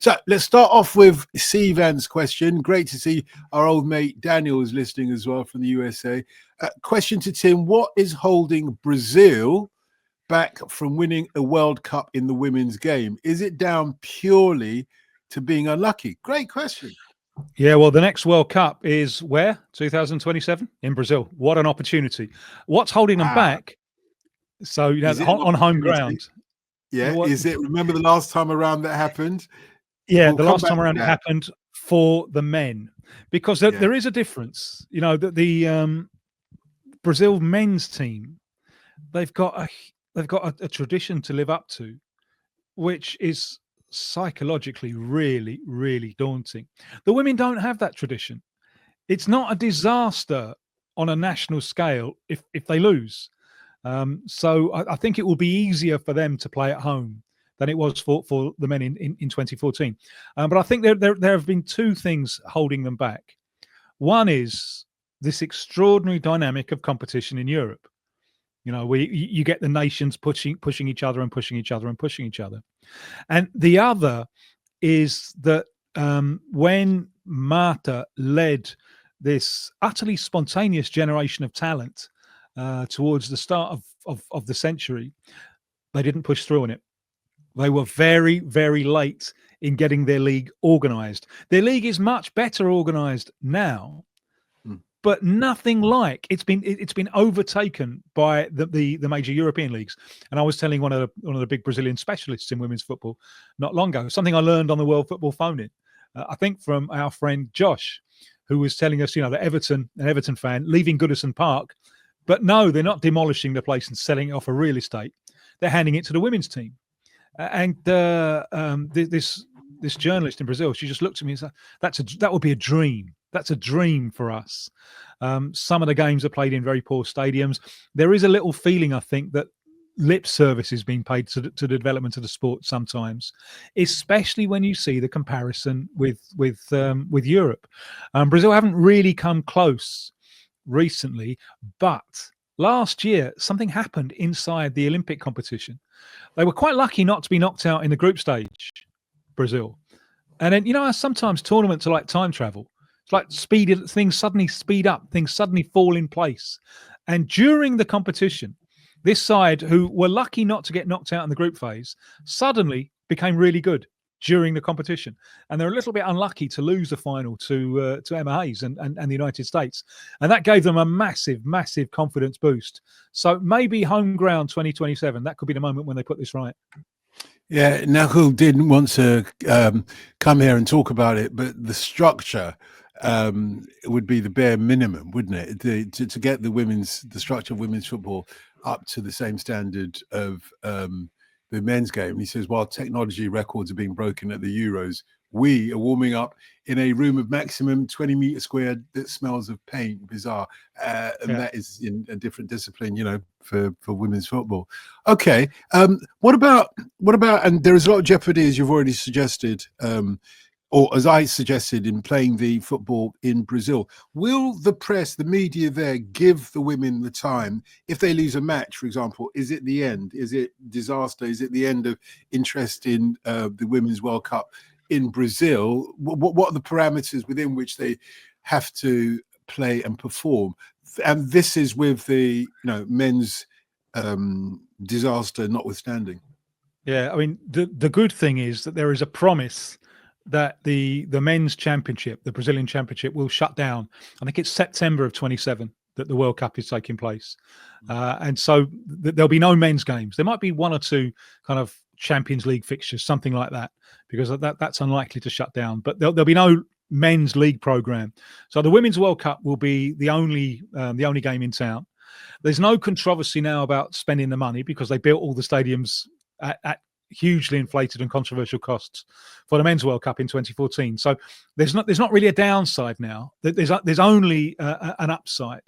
So let's start off with Sivan's question. Great to see our old mate Daniel is listening as well from the USA. Question to Tim: what is holding Brazil back from winning a World Cup in the women's game? Is it down purely to being unlucky? Great question. Yeah, well, the next World Cup is where? 2027 in Brazil. What an opportunity. What's holding them back? So, on home ground. Yeah, is it? Remember the last time around that happened? Yeah, the last time around it happened for the men, because there is a difference. The Brazil men's team, they've got a tradition to live up to, which is psychologically really, really daunting. The women don't have that tradition. It's not a disaster on a national scale if they lose. So I think it will be easier for them to play at home than it was for the men in 2014. But I think there have been two things holding them back. One is this extraordinary dynamic of competition in Europe. You get the nations pushing each other and pushing each other and pushing each other. And the other is that when Marta led this utterly spontaneous generation of talent towards the start of the century, they didn't push through on it. They were very, very late in getting their league organised. Their league is much better organised now, but nothing like it's been overtaken by the major European leagues. And I was telling one of the big Brazilian specialists in women's football not long ago, something I learned on the World Football Phone-In, I think from our friend Josh, who was telling us, that an Everton fan leaving Goodison Park, but no, they're not demolishing the place and selling it off for real estate. They're handing it to the women's team. And this journalist in Brazil, she just looked at me and said, that would be a dream. That's a dream for us. Some of the games are played in very poor stadiums. There is a little feeling, I think, that lip service is being paid to the development of the sport sometimes, especially when you see the comparison with Europe. Brazil haven't really come close recently, but last year something happened inside the Olympic competition. They were quite lucky not to be knocked out in the group stage, Brazil. And then, sometimes tournaments are like time travel. It's like things suddenly speed up, things suddenly fall in place. And during the competition, this side, who were lucky not to get knocked out in the group phase, suddenly became really good during the competition. And they're a little bit unlucky to lose the final to Emma Hayes and the United States. And that gave them a massive, massive confidence boost. So maybe home ground 2027, that could be the moment when they put this right. Yeah, Naku didn't want to come here and talk about it, but the structure would be the bare minimum, wouldn't it? To get the structure of women's football up to the same standard of the men's game. He says, while technology records are being broken at the Euros, we are warming up in a room of maximum 20 meters squared that smells of paint. Bizarre. That is in a different discipline, for women's football. Okay. What about, and there is a lot of jeopardy, as you've already suggested, or as I suggested, in playing the football in Brazil. Will the press, the media there, give the women the time? If they lose a match, for example, is it the end? Is it disaster? Is it the end of interest in the Women's World Cup in Brazil? What are the parameters within which they have to play and perform? And this is with the men's disaster notwithstanding. Yeah, I mean, the good thing is that there is a promise that the men's championship, the Brazilian championship, will shut down. I think it's September of 27 that the World Cup is taking place. And so there'll be no men's games. There might be one or two kind of Champions League fixtures, something like that, because that's unlikely to shut down. But there'll be no men's league program. So the Women's World Cup will be the only game in town. There's no controversy now about spending the money because they built all the stadiums at hugely inflated and controversial costs for the Men's World Cup in 2014. So there's not really a downside now. There's only an upside.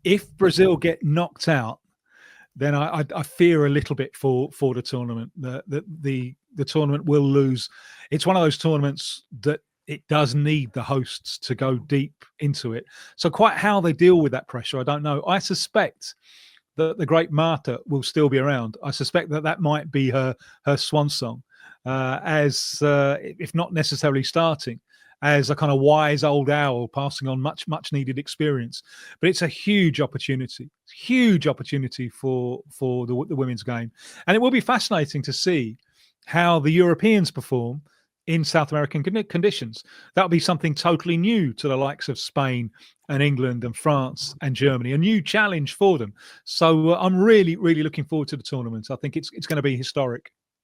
If Brazil get knocked out, then I fear a little bit for the tournament. The tournament will lose. It's one of those tournaments that it does need the hosts to go deep into it. So quite how they deal with that pressure, I don't know. I suspect that the great Marta will still be around. I suspect that might be her swan song. as if not necessarily starting, as a kind of wise old owl passing on much needed experience. But it's a huge opportunity for the women's game, and it will be fascinating to see how the Europeans perform in South American conditions. That'll be something totally new to the likes of Spain and England and France and Germany, a new challenge for them. So I'm really looking forward to the tournament. I think it's going to be historic.